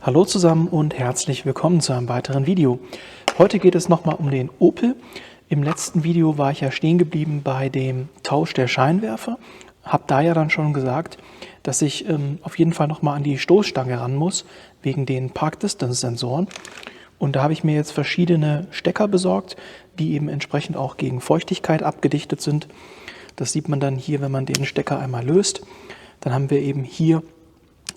Hallo zusammen und herzlich willkommen zu einem weiteren Video. Heute geht es nochmal um den Opel. Im letzten Video war ich ja stehen geblieben bei dem Tausch der Scheinwerfer. Habe da ja dann schon gesagt, dass ich auf jeden Fall nochmal an die Stoßstange ran muss, wegen den Park-Distance-Sensoren. Und da habe ich mir jetzt verschiedene Stecker besorgt, die eben entsprechend auch gegen Feuchtigkeit abgedichtet sind. Das sieht man dann hier, wenn man den Stecker einmal löst. Dann haben wir eben hier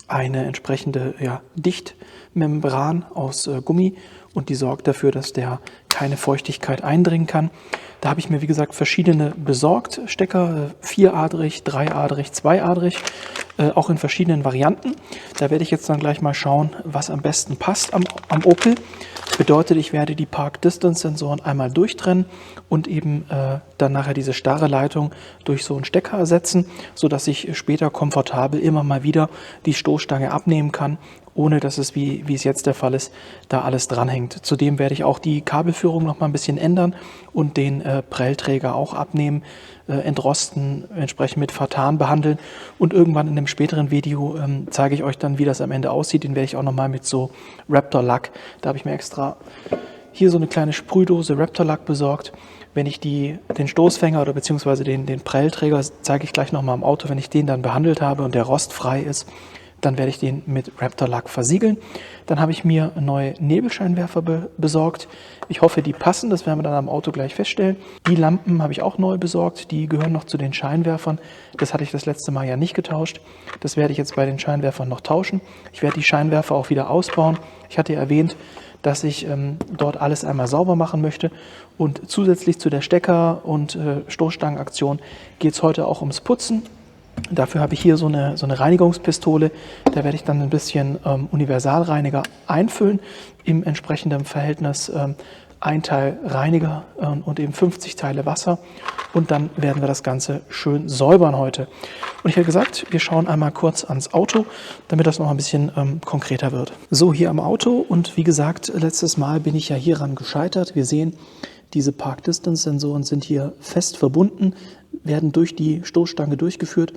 eine entsprechende Dichtmembran aus Gummi und die sorgt dafür, dass der keine Feuchtigkeit eindringen kann. Da habe ich mir, wie gesagt, verschiedene besorgt, Stecker, 4-adrig, 3-adrig, 2-adrig, auch in verschiedenen Varianten. Da werde ich jetzt dann gleich mal schauen, was am besten passt am Opel. Bedeutet, ich werde die Park-Distance-Sensoren einmal durchtrennen und eben dann nachher diese starre Leitung durch so einen Stecker ersetzen, sodass ich später komfortabel immer mal wieder die Stoßstange abnehmen kann, ohne dass es, wie es jetzt der Fall ist, da alles dranhängt. Zudem werde ich auch die Kabelführung noch mal ein bisschen ändern und den Prellträger auch abnehmen, entrosten, entsprechend mit Vertan behandeln und irgendwann in einem späteren Video zeige ich euch dann, wie das am Ende aussieht. Den werde ich auch noch mal mit so Raptor-Lack, da habe ich mir extra hier so eine kleine Sprühdose Raptor-Lack besorgt. Wenn ich den Stoßfänger oder beziehungsweise den Prellträger, zeige ich gleich noch mal am Auto, wenn ich den dann behandelt habe und der rostfrei ist, dann werde ich den mit Raptor-Lack versiegeln. Dann habe ich mir neue Nebelscheinwerfer besorgt. Ich hoffe, die passen. Das werden wir dann am Auto gleich feststellen. Die Lampen habe ich auch neu besorgt. Die gehören noch zu den Scheinwerfern. Das hatte ich das letzte Mal ja nicht getauscht. Das werde ich jetzt bei den Scheinwerfern noch tauschen. Ich werde die Scheinwerfer auch wieder ausbauen. Ich hatte erwähnt, dass ich dort alles einmal sauber machen möchte. Und zusätzlich zu der Stecker- und Stoßstangenaktion geht es heute auch ums Putzen. Dafür habe ich hier so eine Reinigungspistole. Da werde ich dann ein bisschen Universalreiniger einfüllen im entsprechenden Verhältnis 1 Teil Reiniger und eben 50 Teile Wasser. Und dann werden wir das Ganze schön säubern heute. Und ich habe gesagt, wir schauen einmal kurz ans Auto, damit das noch ein bisschen konkreter wird. So, hier am Auto und wie gesagt, letztes Mal bin ich ja hieran gescheitert. Wir sehen, diese Park-Distance-Sensoren sind hier fest verbunden, werden durch die Stoßstange durchgeführt.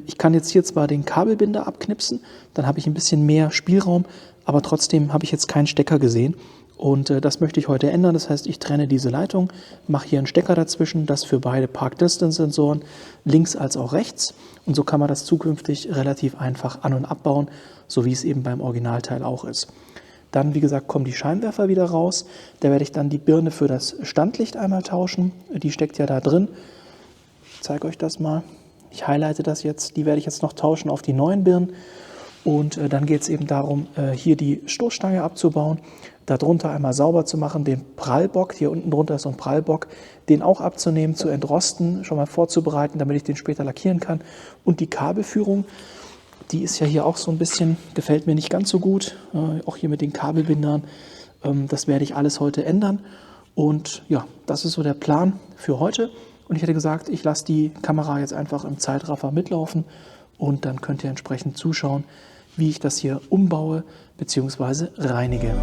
Ich kann jetzt hier zwar den Kabelbinder abknipsen, dann habe ich ein bisschen mehr Spielraum, aber trotzdem habe ich jetzt keinen Stecker gesehen. Und das möchte ich heute ändern. Das heißt, ich trenne diese Leitung, mache hier einen Stecker dazwischen, das für beide Park-Distance-Sensoren, links als auch rechts. Und so kann man das zukünftig relativ einfach an- und abbauen, so wie es eben beim Originalteil auch ist. Dann, wie gesagt, kommen die Scheinwerfer wieder raus. Da werde ich dann die Birne für das Standlicht einmal tauschen. Die steckt ja da drin. Ich zeige euch das mal. Ich highlighte das jetzt. Die werde ich jetzt noch tauschen auf die neuen Birnen. Und dann geht es eben darum, hier die Stoßstange abzubauen, darunter einmal sauber zu machen, den Prallbock, hier unten drunter ist so ein Prallbock, den auch abzunehmen, zu entrosten, schon mal vorzubereiten, damit ich den später lackieren kann. Und die Kabelführung, die ist ja hier auch so ein bisschen, gefällt mir nicht ganz so gut, auch hier mit den Kabelbindern. Das werde ich alles heute ändern. Und ja, das ist so der Plan für heute. Und ich hätte gesagt, ich lasse die Kamera jetzt einfach im Zeitraffer mitlaufen und dann könnt ihr entsprechend zuschauen, wie ich das hier umbaue bzw. reinige.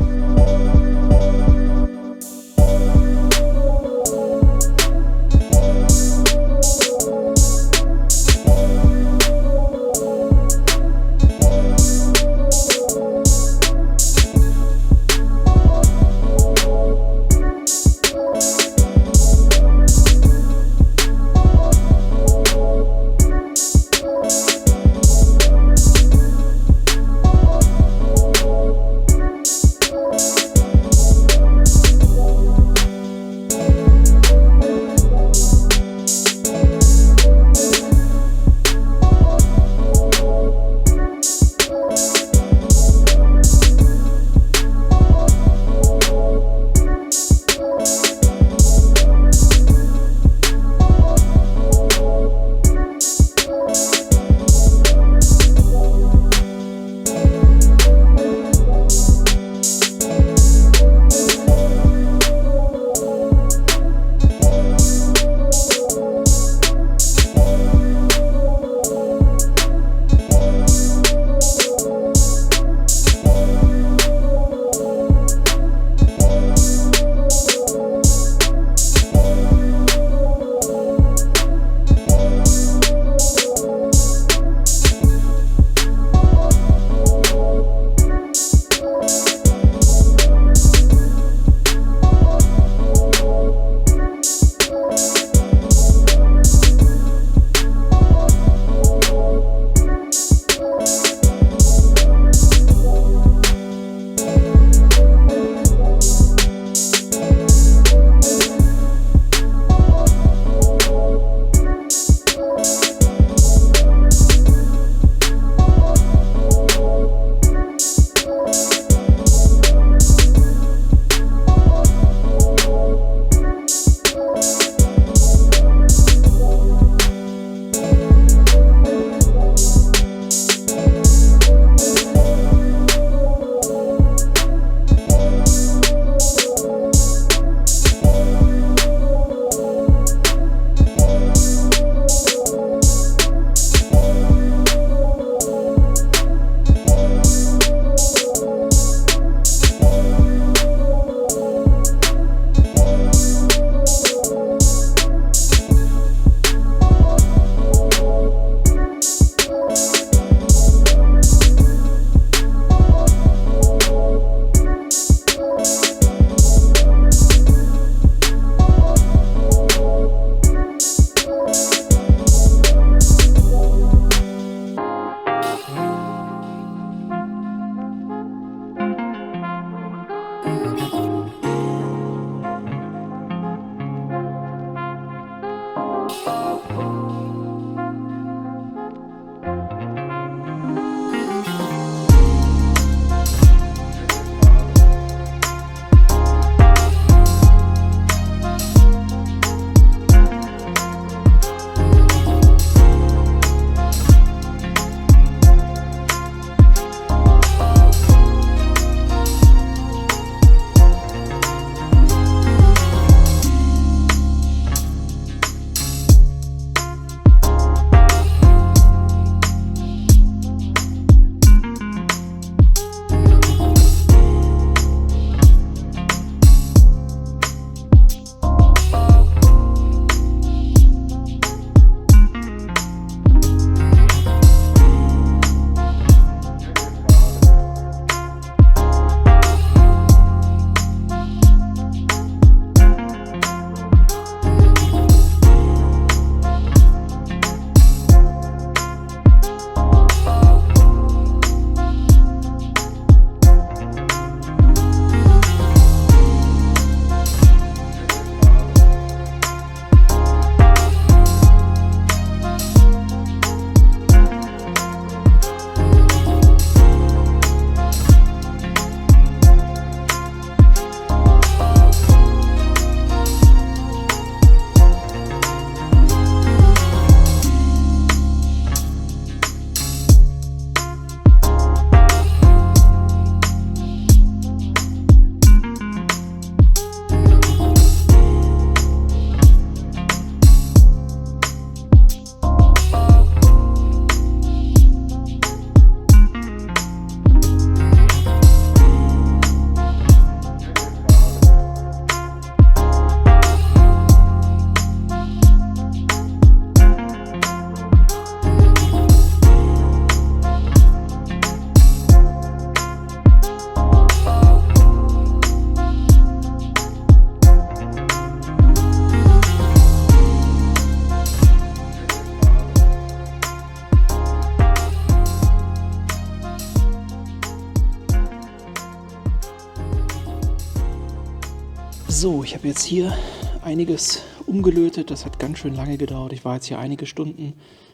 So, ich habe jetzt hier einiges umgelötet. Das hat ganz schön lange gedauert. Ich war jetzt hier einige Stunden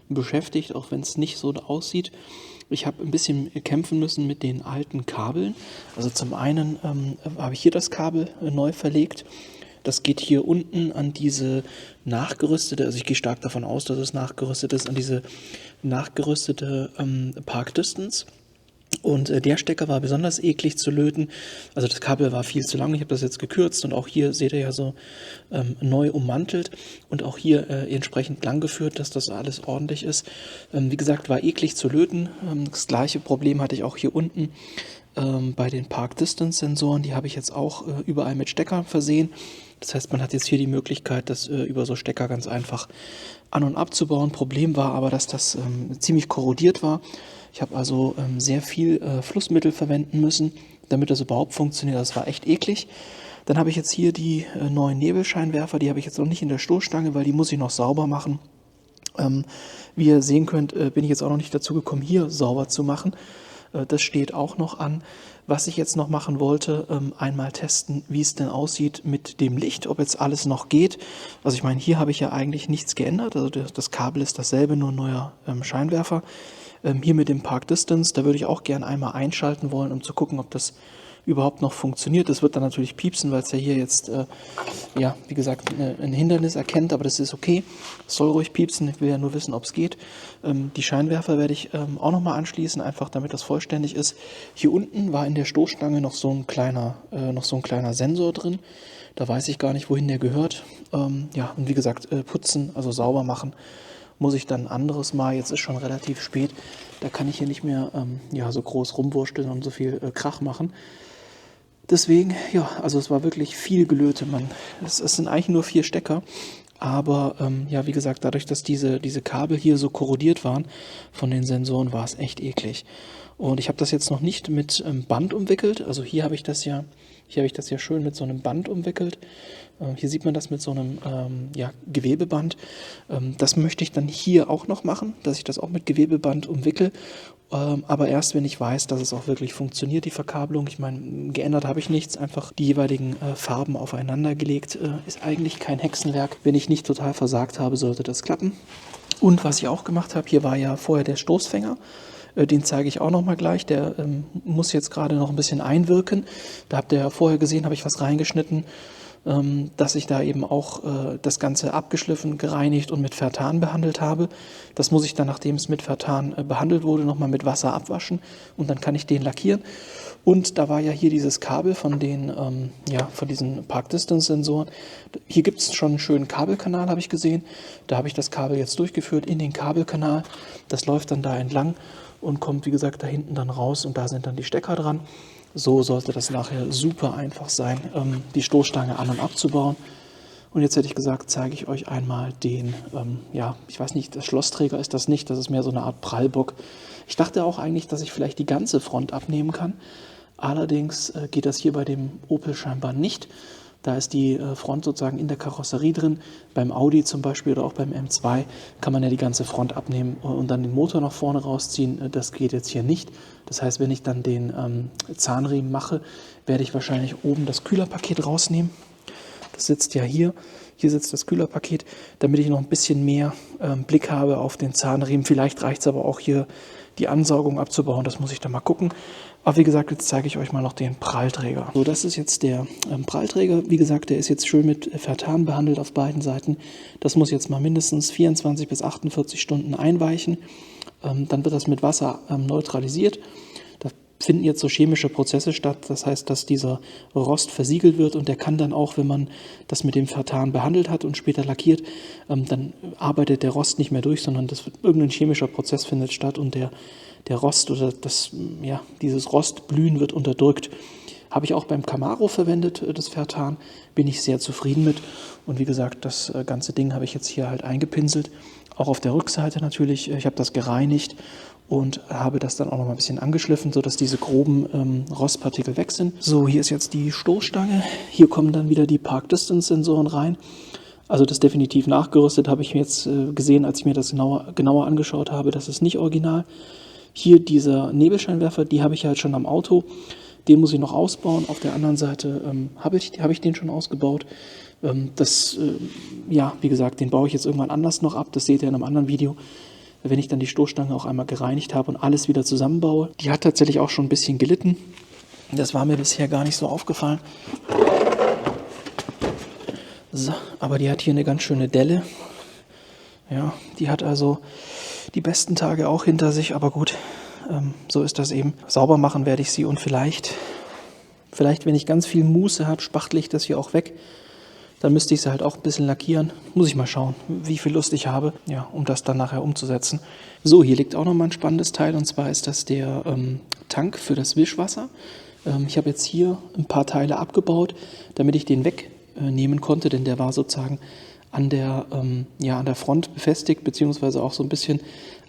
beschäftigt, auch wenn es nicht so aussieht. Ich habe ein bisschen kämpfen müssen mit den alten Kabeln. Also zum einen habe ich hier das Kabel neu verlegt. Das geht hier unten an diese nachgerüstete, also ich gehe stark davon aus, dass es nachgerüstet ist, an diese nachgerüstete Park Distance. Und der Stecker war besonders eklig zu löten. Also das Kabel war viel zu lang. Ich habe das jetzt gekürzt und auch hier seht ihr ja so neu ummantelt und auch hier entsprechend lang geführt, dass das alles ordentlich ist. Wie gesagt, war eklig zu löten. Das gleiche Problem hatte ich auch hier unten bei den Park Distance Sensoren. Die habe ich jetzt auch überall mit Steckern versehen. Das heißt, man hat jetzt hier die Möglichkeit, das über so Stecker ganz einfach an- und abzubauen. Problem war aber, dass das ziemlich korrodiert war. Ich habe also sehr viel Flussmittel verwenden müssen, damit das überhaupt funktioniert. Das war echt eklig. Dann habe ich jetzt hier die neuen Nebelscheinwerfer. Die habe ich jetzt noch nicht in der Stoßstange, weil die muss ich noch sauber machen. Wie ihr sehen könnt, bin ich jetzt auch noch nicht dazu gekommen, hier sauber zu machen. Das steht auch noch an. Was ich jetzt noch machen wollte, einmal testen, wie es denn aussieht mit dem Licht, ob jetzt alles noch geht. Also ich meine, hier habe ich ja eigentlich nichts geändert. Also das Kabel ist dasselbe, nur ein neuer Scheinwerfer. Hier mit dem Park Distance, da würde ich auch gerne einmal einschalten wollen, um zu gucken, ob das überhaupt noch funktioniert. Das wird dann natürlich piepsen, weil es ja hier jetzt, ja, wie gesagt, ein Hindernis erkennt, aber das ist okay. Es soll ruhig piepsen, ich will ja nur wissen, ob es geht. Die Scheinwerfer werde ich auch nochmal anschließen, einfach damit das vollständig ist. Hier unten war in der Stoßstange noch so ein kleiner Sensor drin. Da weiß ich gar nicht, wohin der gehört. Ja, und wie gesagt, putzen, also sauber machen, muss ich dann ein anderes Mal. Jetzt ist schon relativ spät. Da kann ich hier nicht mehr ja, so groß rumwursteln und so viel Krach machen. Deswegen, ja, also es war wirklich viel Gelöte. Es sind eigentlich nur 4 Stecker. Aber ja, wie gesagt, dadurch, dass diese Kabel hier so korrodiert waren von den Sensoren, war es echt eklig. Und ich habe das jetzt noch nicht mit Band umwickelt. Also hier habe ich das ja schön mit so einem Band umwickelt. Hier sieht man das mit so einem ja, Gewebeband. Das möchte ich dann hier auch noch machen, dass ich das auch mit Gewebeband umwickel. Aber erst, wenn ich weiß, dass es auch wirklich funktioniert, die Verkabelung. Ich meine, geändert habe ich nichts. Einfach die jeweiligen Farben aufeinander gelegt. Ist eigentlich kein Hexenwerk. Wenn ich nicht total versagt habe, sollte das klappen. Und was ich auch gemacht habe, hier war ja vorher der Stoßfänger. Den zeige ich auch noch mal gleich. Der muss jetzt gerade noch ein bisschen einwirken. Da habt ihr ja vorher gesehen, habe ich was reingeschnitten, dass ich da eben auch das Ganze abgeschliffen, gereinigt und mit Vertan behandelt habe. Das muss ich dann, nachdem es mit Vertan behandelt wurde, nochmal mit Wasser abwaschen und dann kann ich den lackieren. Und da war ja hier dieses Kabel von von diesen Park-Distance-Sensoren. Hier gibt es schon einen schönen Kabelkanal, habe ich gesehen. Da habe ich das Kabel jetzt durchgeführt in den Kabelkanal. Das läuft dann da entlang und kommt, wie gesagt, da hinten dann raus und da sind dann die Stecker dran. So sollte das nachher super einfach sein, die Stoßstange an- und abzubauen. Und jetzt hätte ich gesagt, zeige ich euch einmal den, ich weiß nicht, der Schlossträger ist das nicht, das ist mehr so eine Art Prallbock. Ich dachte auch eigentlich, dass ich vielleicht die ganze Front abnehmen kann. Allerdings geht das hier bei dem Opel scheinbar nicht. Da ist die Front sozusagen in der Karosserie drin. Beim Audi zum Beispiel oder auch beim M2 kann man ja die ganze Front abnehmen und dann den Motor nach vorne rausziehen. Das geht jetzt hier nicht. Das heißt, wenn ich dann den Zahnriemen mache, werde ich wahrscheinlich oben das Kühlerpaket rausnehmen. Das sitzt ja hier. Hier sitzt das Kühlerpaket, damit ich noch ein bisschen mehr Blick habe auf den Zahnriemen. Vielleicht reicht es aber auch hier, die Ansaugung abzubauen. Das muss ich dann mal gucken. Aber wie gesagt, jetzt zeige ich euch mal noch den Prallträger. So, das ist jetzt der Prallträger. Wie gesagt, der ist jetzt schön mit Vertan behandelt auf beiden Seiten. Das muss jetzt mal mindestens 24 bis 48 Stunden einweichen. Dann wird das mit Wasser neutralisiert. Da finden jetzt so chemische Prozesse statt. Das heißt, dass dieser Rost versiegelt wird und der kann dann auch, wenn man das mit dem Vertan behandelt hat und später lackiert, dann arbeitet der Rost nicht mehr durch, sondern irgendein chemischer Prozess findet statt und der Rost oder dieses Rostblühen wird unterdrückt. Habe ich auch beim Camaro verwendet, das Vertan, bin ich sehr zufrieden mit. Und wie gesagt, das ganze Ding habe ich jetzt hier halt eingepinselt. Auch auf der Rückseite natürlich. Ich habe das gereinigt und habe das dann auch noch mal ein bisschen angeschliffen, sodass diese groben Rostpartikel weg sind. So, hier ist jetzt die Stoßstange. Hier kommen dann wieder die Park-Distance-Sensoren rein. Also das definitiv nachgerüstet, habe ich jetzt gesehen, als ich mir das genauer angeschaut habe. Das ist nicht original. Hier dieser Nebelscheinwerfer, die habe ich halt schon am Auto. Den muss ich noch ausbauen. Auf der anderen Seite habe ich den schon ausgebaut. Wie gesagt, den baue ich jetzt irgendwann anders noch ab. Das seht ihr in einem anderen Video, wenn ich dann die Stoßstange auch einmal gereinigt habe und alles wieder zusammenbaue. Die hat tatsächlich auch schon ein bisschen gelitten. Das war mir bisher gar nicht so aufgefallen. So, aber die hat hier eine ganz schöne Delle. Ja, die hat also die besten Tage auch hinter sich, aber gut, so ist das eben. Sauber machen werde ich sie und vielleicht, wenn ich ganz viel Muße habe, spachtle ich das hier auch weg. Dann müsste ich sie halt auch ein bisschen lackieren. Muss ich mal schauen, wie viel Lust ich habe, ja, um das dann nachher umzusetzen. So, hier liegt auch noch mal ein spannendes Teil und zwar ist das der Tank für das Wischwasser. Ich habe jetzt hier ein paar Teile abgebaut, damit ich den wegnehmen konnte, denn der war sozusagen an der Front befestigt, beziehungsweise auch so ein bisschen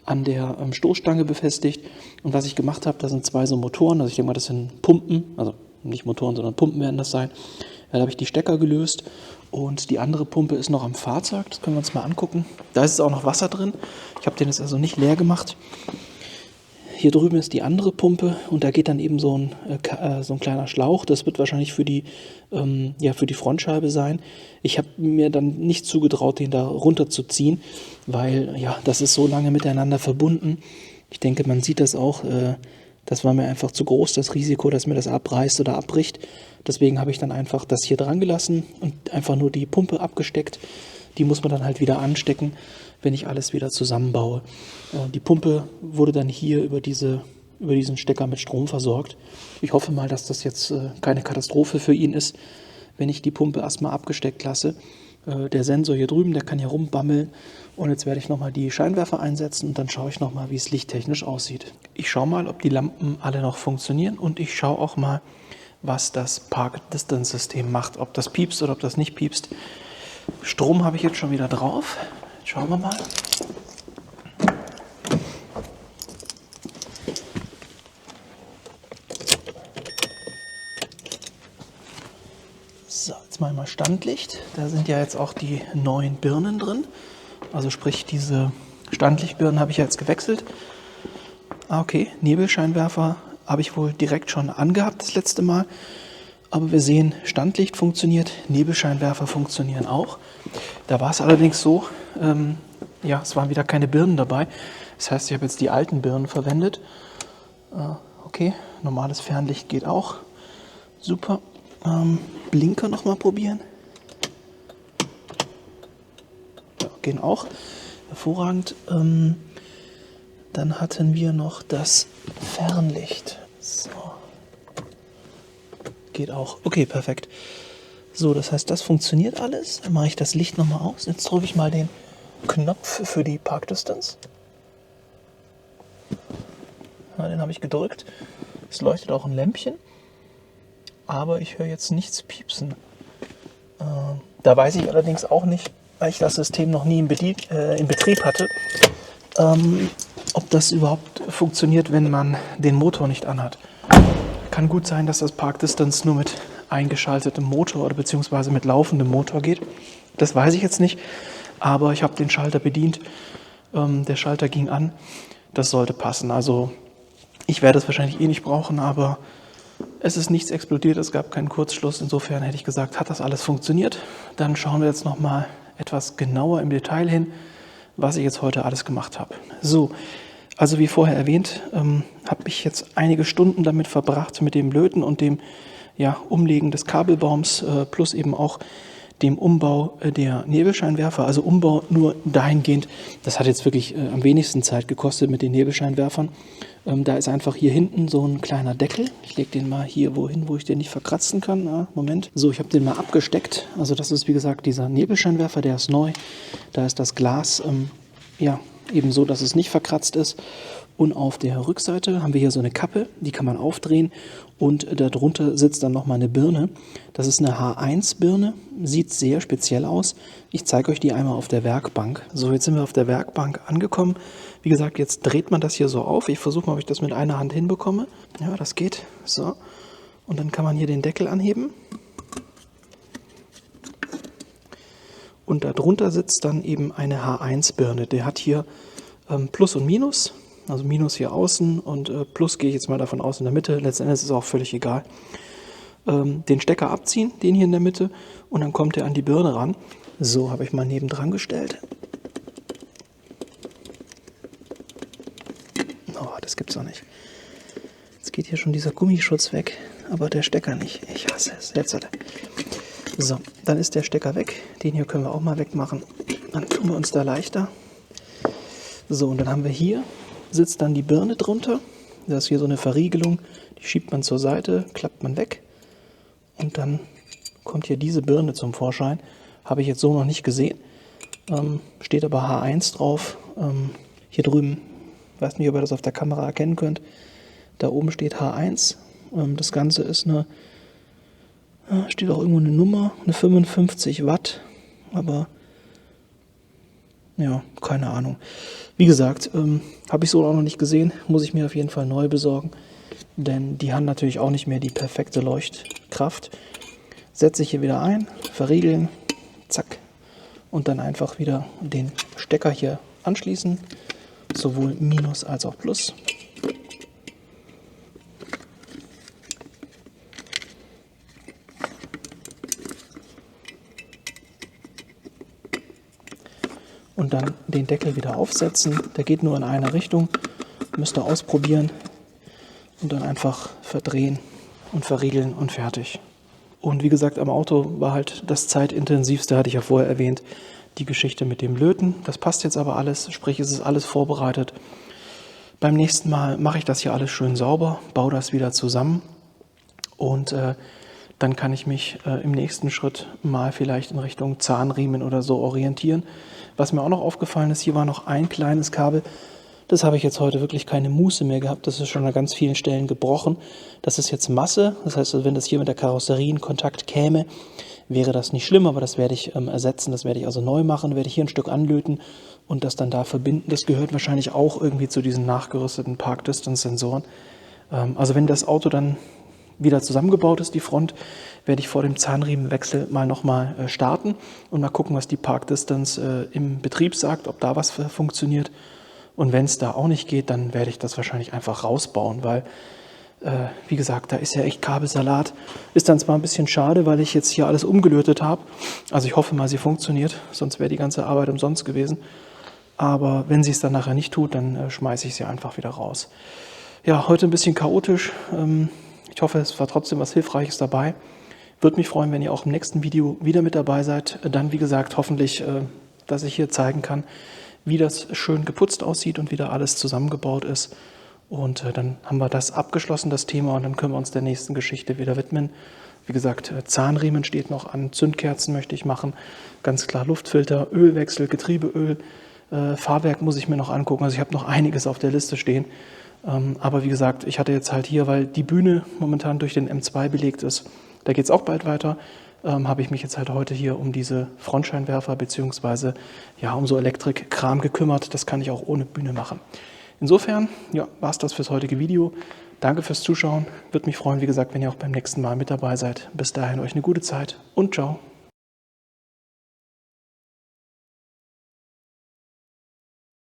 an der Stoßstange befestigt. Und was ich gemacht habe, da sind zwei so Motoren, also ich denke mal, das sind Pumpen, also nicht Motoren, sondern Pumpen werden das sein. Da habe ich die Stecker gelöst und die andere Pumpe ist noch am Fahrzeug, das können wir uns mal angucken. Da ist auch noch Wasser drin, ich habe den jetzt also nicht leer gemacht. Hier drüben ist die andere Pumpe und da geht dann eben so ein kleiner Schlauch. Das wird wahrscheinlich für die Frontscheibe sein. Ich habe mir dann nicht zugetraut, den da runterzuziehen, weil das ist so lange miteinander verbunden. Ich denke, man sieht das auch. Das war mir einfach zu groß, das Risiko, dass mir das abreißt oder abbricht. Deswegen habe ich dann einfach das hier dran gelassen und einfach nur die Pumpe abgesteckt. Die muss man dann halt wieder anstecken, wenn ich alles wieder zusammenbaue. Die Pumpe wurde dann hier über diesen Stecker mit Strom versorgt. Ich hoffe mal, dass das jetzt keine Katastrophe für ihn ist, wenn ich die Pumpe erstmal abgesteckt lasse. Der Sensor hier drüben, der kann hier rumbammeln. Und jetzt werde ich nochmal die Scheinwerfer einsetzen und dann schaue ich nochmal, wie es lichttechnisch aussieht. Ich schaue mal, ob die Lampen alle noch funktionieren und ich schaue auch mal, was das Park-Distance-System macht. Ob das piepst oder ob das nicht piepst. Strom habe ich jetzt schon wieder drauf. Jetzt schauen wir mal. So, jetzt mal Standlicht. Da sind ja jetzt auch die neuen Birnen drin. Also sprich, diese Standlichtbirnen habe ich jetzt gewechselt. Okay, Nebelscheinwerfer habe ich wohl direkt schon angehabt das letzte Mal. Aber wir sehen, Standlicht funktioniert, Nebelscheinwerfer funktionieren auch. Da war es allerdings so, ja, es waren wieder keine Birnen dabei. Das heißt, ich habe jetzt die alten Birnen verwendet. Okay, normales Fernlicht geht auch. Super. Blinker nochmal probieren. Ja, gehen auch. Hervorragend. Dann hatten wir noch das Fernlicht. So. Geht auch. Okay, perfekt. So, das heißt, das funktioniert alles. Dann mache ich das Licht nochmal aus. Jetzt drücke ich mal den Knopf für die Park Distance. Ja, den habe ich gedrückt. Es leuchtet auch ein Lämpchen. Aber ich höre jetzt nichts piepsen. Da weiß ich allerdings auch nicht, weil ich das System noch nie in Betrieb hatte, ob das überhaupt funktioniert, wenn man den Motor nicht anhat. Kann gut sein, dass das Park Distance nur mit eingeschaltetem Motor oder beziehungsweise mit laufendem Motor geht. Das weiß ich jetzt nicht, aber ich habe den Schalter bedient. Der Schalter ging an. Das sollte passen. Also ich werde es wahrscheinlich eh nicht brauchen, aber es ist nichts explodiert, es gab keinen Kurzschluss. Insofern hätte ich gesagt, hat das alles funktioniert. Dann schauen wir jetzt nochmal etwas genauer im Detail hin, was ich jetzt heute alles gemacht habe. So, also wie vorher erwähnt, habe ich jetzt einige Stunden damit verbracht, mit dem Löten und dem Umlegen des Kabelbaums plus eben auch dem Umbau der Nebelscheinwerfer. Also Umbau nur dahingehend, das hat jetzt wirklich am wenigsten Zeit gekostet mit den Nebelscheinwerfern. Da ist einfach hier hinten so ein kleiner Deckel. Ich lege den mal hier wohin, wo ich den nicht verkratzen kann. Moment. So, ich habe den mal abgesteckt. Also das ist wie gesagt dieser Nebelscheinwerfer, der ist neu. Da ist das Glas eben so, dass es nicht verkratzt ist. Und auf der Rückseite haben wir hier so eine Kappe, die kann man aufdrehen und darunter sitzt dann nochmal eine Birne. Das ist eine H1-Birne, sieht sehr speziell aus. Ich zeige euch die einmal auf der Werkbank. So, jetzt sind wir auf der Werkbank angekommen. Wie gesagt, jetzt dreht man das hier so auf. Ich versuche mal, ob ich das mit einer Hand hinbekomme. Ja, das geht. So. Und dann kann man hier den Deckel anheben. Und darunter sitzt dann eben eine H1-Birne. Der hat hier Plus und Minus. Also Minus hier außen und Plus gehe ich jetzt mal davon aus in der Mitte. Letztendlich ist es auch völlig egal. Den Stecker abziehen, den hier in der Mitte, und dann kommt er an die Birne ran. So, habe ich mal nebendran gestellt. Oh, das gibt's doch nicht. Jetzt geht hier schon dieser Gummischutz weg, aber der Stecker nicht. Ich hasse es. Jetzt hat er. So, dann ist der Stecker weg. Den hier können wir auch mal wegmachen. Dann tun wir uns da leichter. So, und dann haben wir hier, sitzt dann die Birne drunter. Da ist hier so eine Verriegelung, die schiebt man zur Seite, klappt man weg. Und dann kommt hier diese Birne zum Vorschein. Habe ich jetzt so noch nicht gesehen. Steht aber H1 drauf. Hier drüben, ich weiß nicht, ob ihr das auf der Kamera erkennen könnt. Da oben steht H1. Das Ganze ist steht auch irgendwo eine Nummer, eine 55 Watt. Aber ja, keine Ahnung. Wie gesagt, habe ich so auch noch nicht gesehen. Muss ich mir auf jeden Fall neu besorgen. Denn die haben natürlich auch nicht mehr die perfekte Leuchtkraft. Setze ich hier wieder ein, verriegeln, zack. Und dann einfach wieder den Stecker hier anschließen. Sowohl Minus als auch Plus. Und dann den Deckel wieder aufsetzen. Der geht nur in eine Richtung. Müsst ihr ausprobieren. Und dann einfach verdrehen und verriegeln und fertig. Und wie gesagt, am Auto war halt das zeitintensivste, hatte ich ja vorher erwähnt, die Geschichte mit dem Löten. Das passt jetzt aber alles, sprich es ist alles vorbereitet. Beim nächsten Mal mache ich das hier alles schön sauber, baue das wieder zusammen und dann kann ich mich im nächsten Schritt mal vielleicht in Richtung Zahnriemen oder so orientieren. Was mir auch noch aufgefallen ist, hier war noch ein kleines Kabel. Das habe ich jetzt heute wirklich keine Muße mehr gehabt. Das ist schon an ganz vielen Stellen gebrochen. Das ist jetzt Masse. Das heißt, wenn das hier mit der Karosserie in Kontakt käme, wäre das nicht schlimm. Aber das werde ich ersetzen. Das werde ich also neu machen. Werde ich hier ein Stück anlöten und das dann da verbinden. Das gehört wahrscheinlich auch irgendwie zu diesen nachgerüsteten Park-Distance-Sensoren. Also wenn das Auto dann wieder zusammengebaut ist, die Front, werde ich vor dem Zahnriemenwechsel mal nochmal starten und mal gucken, was die Park-Distance im Betrieb sagt, ob da was funktioniert. Und wenn es da auch nicht geht, dann werde ich das wahrscheinlich einfach rausbauen, weil Wie gesagt, da ist ja echt Kabelsalat. Ist dann zwar ein bisschen schade, weil ich jetzt hier alles umgelötet habe. Also ich hoffe mal, sie funktioniert, sonst wäre die ganze Arbeit umsonst gewesen. Aber wenn sie es dann nachher nicht tut, dann schmeiße ich sie einfach wieder raus. Ja, heute ein bisschen chaotisch. Ich hoffe, es war trotzdem was Hilfreiches dabei. Würde mich freuen, wenn ihr auch im nächsten Video wieder mit dabei seid. Dann, wie gesagt, hoffentlich, dass ich hier zeigen kann, wie das schön geputzt aussieht und wie da alles zusammengebaut ist. Und dann haben wir das abgeschlossen, das Thema, und dann können wir uns der nächsten Geschichte wieder widmen. Wie gesagt, Zahnriemen steht noch an, Zündkerzen möchte ich machen, ganz klar Luftfilter, Ölwechsel, Getriebeöl, Fahrwerk muss ich mir noch angucken. Also ich habe noch einiges auf der Liste stehen. Aber wie gesagt, ich hatte jetzt halt hier, weil die Bühne momentan durch den M2 belegt ist, da geht es auch bald weiter, habe ich mich jetzt halt heute hier um diese Frontscheinwerfer bzw. ja, um so Elektrikkram gekümmert. Das kann ich auch ohne Bühne machen. Insofern, ja, war es das fürs heutige Video. Danke fürs Zuschauen. Würde mich freuen, wie gesagt, wenn ihr auch beim nächsten Mal mit dabei seid. Bis dahin euch eine gute Zeit und ciao.